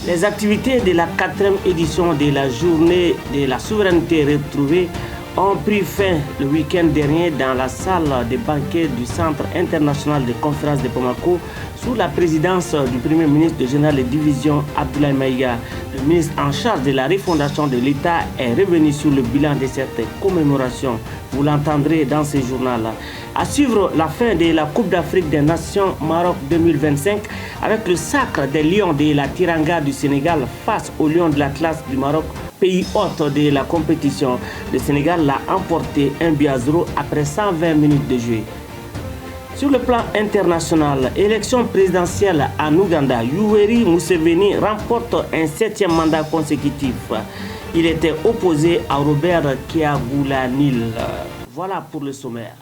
Les activités de la 4e édition de la journée de la souveraineté retrouvée ont pris fin le week-end dernier dans la salle de banquet du Centre international de conférences de Bamako sous la présidence du Premier ministre du général de division Abdoulaye Maïga. Le ministre en charge de la refondation de l'État est revenu sur le bilan de cette commémoration. Vous l'entendrez dans ce journal. À suivre la fin de la Coupe d'Afrique des Nations Maroc 2025 avec le sacre des Lions de la Tiranga du Sénégal face aux Lions de l'Atlas du Maroc, pays hôte de la compétition. Le Sénégal l'a emporté 1-0 après 120 minutes de jeu. Sur le plan international, élection présidentielle en Ouganda, Yoweri Museveni remporte un 7e mandat consécutif. Il était opposé à Robert Kyagulanyi. Voilà pour le sommaire.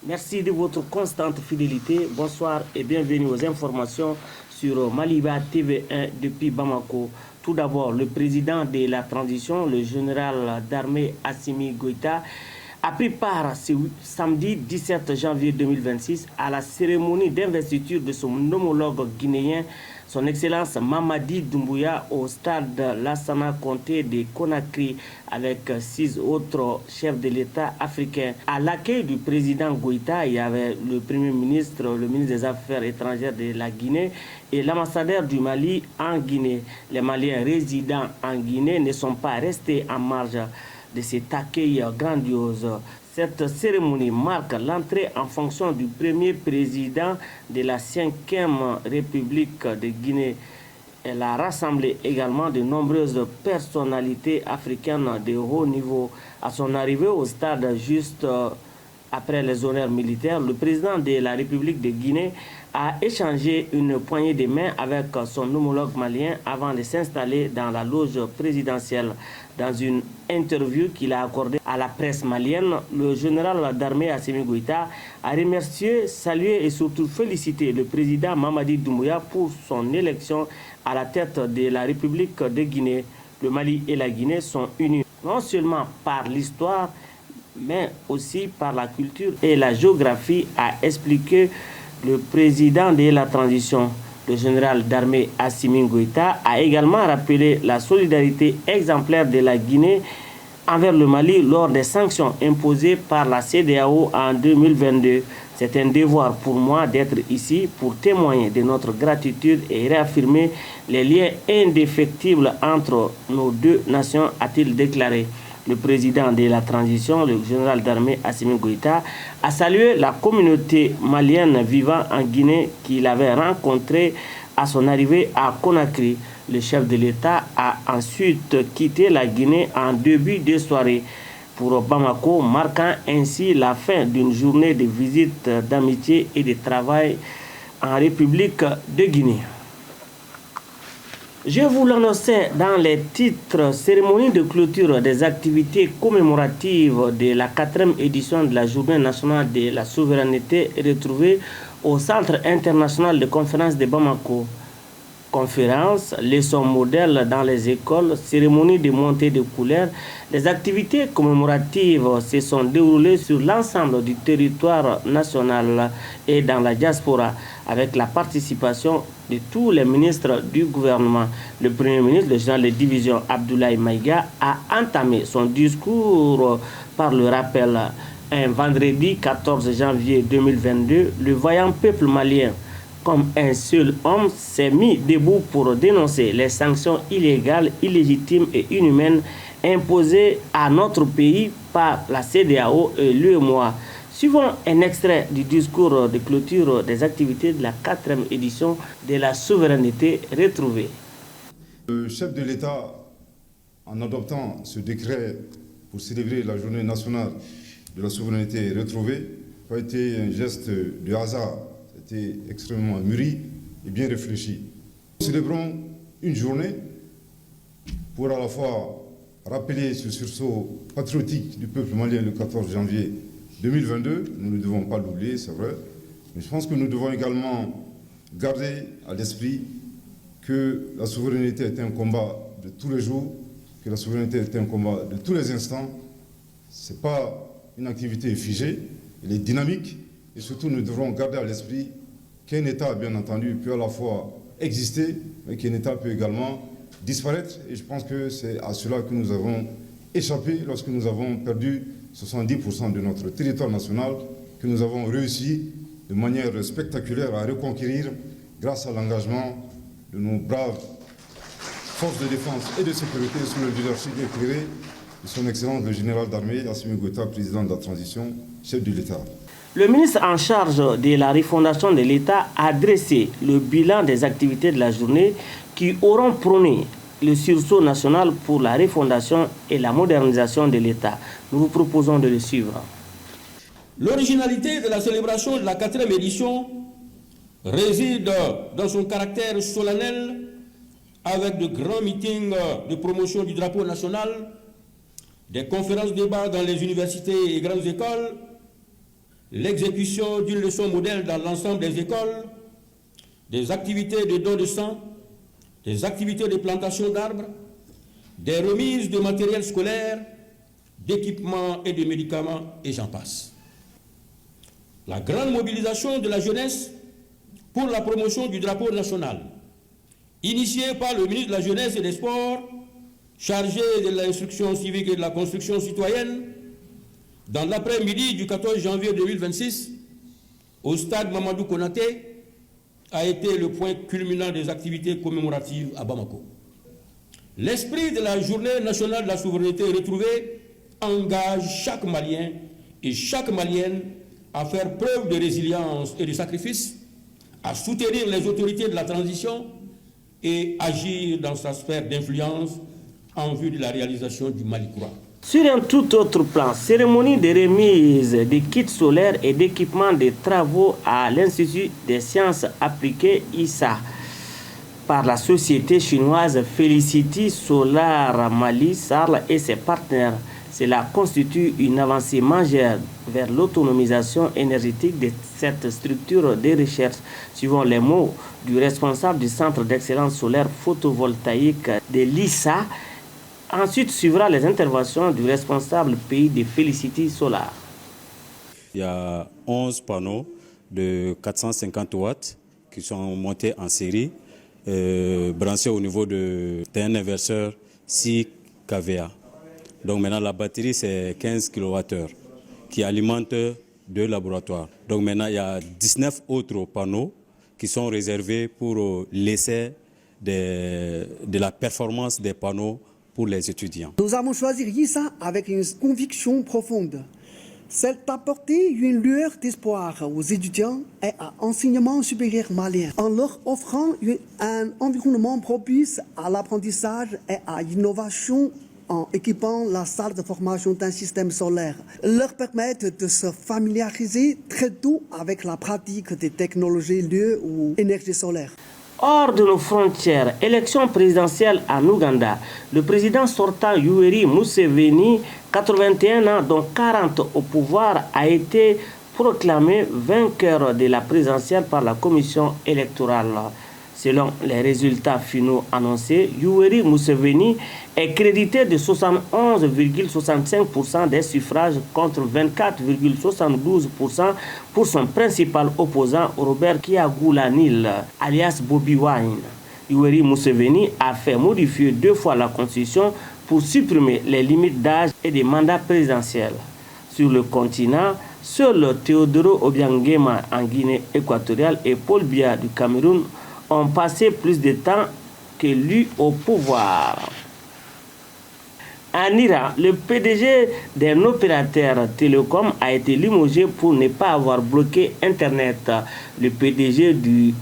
Merci de votre constante fidélité. Bonsoir et bienvenue aux informations sur Maliba TV1 depuis Bamako. Tout d'abord, le président de la transition, le général d'armée Assimi Goïta, a pris part ce samedi 17 janvier 2026 à la cérémonie d'investiture de son homologue guinéen, son Excellence Mamadi Doumbouya, au stade Lassana Conté de Conakry avec 6 autres chefs de l'État africains. À l'accueil du président Goïta, il y avait le Premier ministre, le ministre des Affaires étrangères de la Guinée et l'ambassadeur du Mali en Guinée. Les Maliens résidant en Guinée ne sont pas restés en marge de cet accueil grandiose. Cette cérémonie marque l'entrée en fonction du premier président de la 5e République de Guinée. Elle a rassemblé également de nombreuses personnalités africaines de haut niveau. À son arrivée au stade juste après les honneurs militaires, le président de la République de Guinée a échangé une poignée de main avec son homologue malien avant de s'installer dans la loge présidentielle. Dans une interview qu'il a accordée à la presse malienne, le général d'armée Assimi Goïta a remercié, salué et surtout félicité le président Mamadi Doumbouya pour son élection à la tête de la République de Guinée. Le Mali et la Guinée sont unis non seulement par l'histoire, mais aussi par la culture et la géographie, a expliqué le président de la transition. Le général d'armée Assimi Goïta a également rappelé la solidarité exemplaire de la Guinée envers le Mali lors des sanctions imposées par la CEDEAO en 2022. C'est un devoir pour moi d'être ici pour témoigner de notre gratitude et réaffirmer les liens indéfectibles entre nos deux nations, a-t-il déclaré. Le président de la transition, le général d'armée Assimi Goïta, a salué la communauté malienne vivant en Guinée qu'il avait rencontrée à son arrivée à Conakry. Le chef de l'État a ensuite quitté la Guinée en début de soirée pour Bamako, marquant ainsi la fin d'une journée de visite d'amitié et de travail en République de Guinée. Je vous l'annonçais dans les titres, cérémonie de clôture des activités commémoratives de la 4e édition de la Journée nationale de la souveraineté retrouvée au Centre international de conférences de Bamako. Conférences, leçons modèles dans les écoles, cérémonie de montée de couleurs. Les activités commémoratives se sont déroulées sur l'ensemble du territoire national et dans la diaspora avec la participation de tous les ministres du gouvernement. Le Premier ministre, le général de division Abdoulaye Maïga, a entamé son discours par le rappel. Un vendredi 14 janvier 2022, le vaillant peuple malien, comme un seul homme, s'est mis debout pour dénoncer les sanctions illégales, illégitimes et inhumaines imposées à notre pays par la CEDEAO et l'UEMOA. Suivons un extrait du discours de clôture des activités de la 4e édition de la souveraineté retrouvée. Le chef de l'État, en adoptant ce décret pour célébrer la journée nationale de la souveraineté retrouvée, n'a pas été un geste de hasard. C'était extrêmement mûri et bien réfléchi. Nous célébrons une journée pour à la fois rappeler ce sursaut patriotique du peuple malien le 14 janvier 2022. Nous ne devons pas l'oublier, c'est vrai. Mais je pense que nous devons également garder à l'esprit que la souveraineté est un combat de tous les jours, que la souveraineté est un combat de tous les instants. Ce n'est pas une activité figée, elle est dynamique. Et surtout, nous devrons garder à l'esprit qu'un État, bien entendu, peut à la fois exister, mais qu'un État peut également disparaître. Et je pense que c'est à cela que nous avons échappé lorsque nous avons perdu 70% de notre territoire national, que nous avons réussi de manière spectaculaire à reconquérir grâce à l'engagement de nos braves forces de défense et de sécurité sous le leadership éclairé de son Excellence le général d'armée Assimi Goïta, président de la transition, chef de l'État. Le ministre en charge de la refondation de l'État a dressé le bilan des activités de la journée qui auront prôné le sursaut national pour la refondation et la modernisation de l'État. Nous vous proposons de le suivre. L'originalité de la célébration de la 4e édition réside dans son caractère solennel avec de grands meetings de promotion du drapeau national, des conférences-débats dans les universités et grandes écoles, l'exécution d'une leçon modèle dans l'ensemble des écoles, des activités de don de sang, des activités de plantation d'arbres, des remises de matériel scolaire, d'équipements et de médicaments, et j'en passe. La grande mobilisation de la jeunesse pour la promotion du drapeau national, initiée par le ministre de la Jeunesse et des Sports, chargé de l'instruction civique et de la construction citoyenne, dans l'après-midi du 14 janvier 2026, au stade Mamadou Konaté, a été le point culminant des activités commémoratives à Bamako. L'esprit de la Journée nationale de la souveraineté retrouvée engage chaque Malien et chaque Malienne à faire preuve de résilience et de sacrifice, à soutenir les autorités de la transition et agir dans sa sphère d'influence en vue de la réalisation du Mali courant. Sur un tout autre plan, cérémonie de remise des kits solaires et d'équipement de travaux à l'Institut des sciences appliquées ISA par la société chinoise Felicity Solar Mali, SARL et ses partenaires. Cela constitue une avancée majeure vers l'autonomisation énergétique de cette structure de recherche, suivant les mots du responsable du Centre d'excellence solaire photovoltaïque de l'ISA. Ensuite suivra les interventions du responsable pays de Felicity Solar. Il y a 11 panneaux de 450 watts qui sont montés en série, branchés au niveau d'un inverseur 6 kVA. Donc maintenant la batterie c'est 15 kWh qui alimente 2 laboratoires. Donc maintenant il y a 19 autres panneaux qui sont réservés pour l'essai de la performance des panneaux pour les étudiants. Nous avons choisi ISA avec une conviction profonde. C'est d'apporter une lueur d'espoir aux étudiants et à l'enseignement supérieur malien en leur offrant un environnement propice à l'apprentissage et à l'innovation en équipant la salle de formation d'un système solaire, leur permettent de se familiariser très tôt avec la pratique des technologies liées aux énergies solaires. Hors de nos frontières, élection présidentielle en Ouganda, le président sortant Yoweri Museveni, 81 ans, dont 40 au pouvoir, a été proclamé vainqueur de la présidentielle par la commission électorale. Selon les résultats finaux annoncés, Yoweri Museveni est crédité de 71,65% des suffrages contre 24,72% pour son principal opposant Robert Kyagulanyi, alias Bobi Wine. Yoweri Museveni a fait modifier 2 fois la constitution pour supprimer les limites d'âge et des mandats présidentiels. Sur le continent, seuls Teodoro Obiangema en Guinée équatoriale et Paul Biya du Cameroun ont passé plus de temps que lui au pouvoir. En Iran, le PDG d'un opérateur télécom a été limogé pour ne pas avoir bloqué Internet. Le PDG de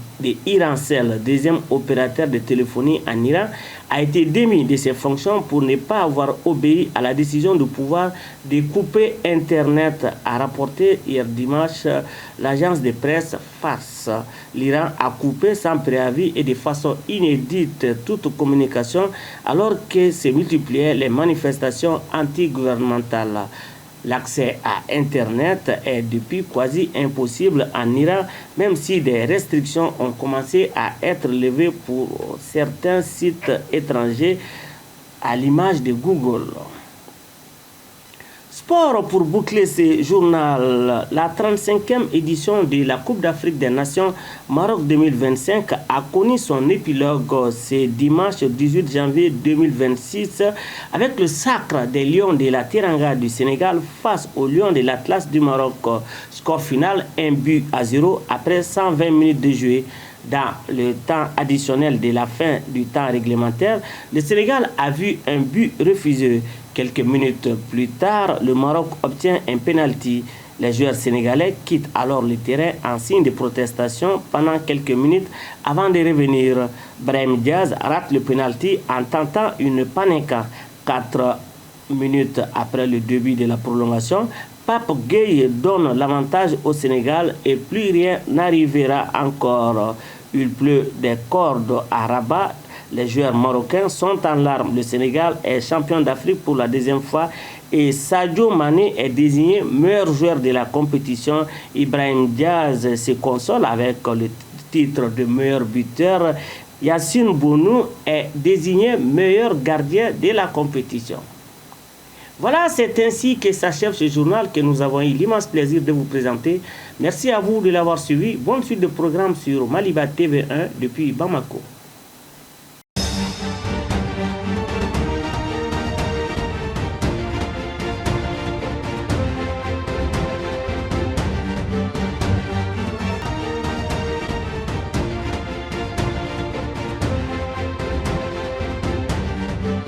Irancell, deuxième opérateur de téléphonie en Iran, a été démis de ses fonctions pour ne pas avoir obéi à la décision du pouvoir de couper Internet, a rapporté hier dimanche l'agence de presse Fars. L'Iran a coupé sans préavis et de façon inédite toute communication alors que se multipliaient les manifestations anti-gouvernementales. L'accès à Internet est depuis quasi impossible en Iran, même si des restrictions ont commencé à être levées pour certains sites étrangers, à l'image de Google. Sport pour boucler ce journal. La 35e édition de la Coupe d'Afrique des Nations Maroc 2025 a connu son épilogue ce dimanche 18 janvier 2026 avec le sacre des Lions de la Teranga du Sénégal face aux Lions de l'Atlas du Maroc. Score final 1-0 après 120 minutes de jeu. Dans le temps additionnel de la fin du temps réglementaire, le Sénégal a vu un but refusé. Quelques minutes plus tard, le Maroc obtient un penalty. Les joueurs sénégalais quittent alors le terrain en signe de protestation pendant quelques minutes avant de revenir. Brahim Diaz rate le penalty en tentant une panenka. 4 minutes après le début de la prolongation, Pape Gueye donne l'avantage au Sénégal et plus rien n'arrivera encore. Il pleut des cordes à Rabat. Les joueurs marocains sont en larmes. Le Sénégal est champion d'Afrique pour la deuxième fois et Sadio Mané est désigné meilleur joueur de la compétition. Ibrahim Diaz se console avec le titre de meilleur buteur. Yassine Bounou est désigné meilleur gardien de la compétition. Voilà, c'est ainsi que s'achève ce journal que nous avons eu l'immense plaisir de vous présenter. Merci à vous de l'avoir suivi. Bonne suite de programme sur Maliba TV1 depuis Bamako.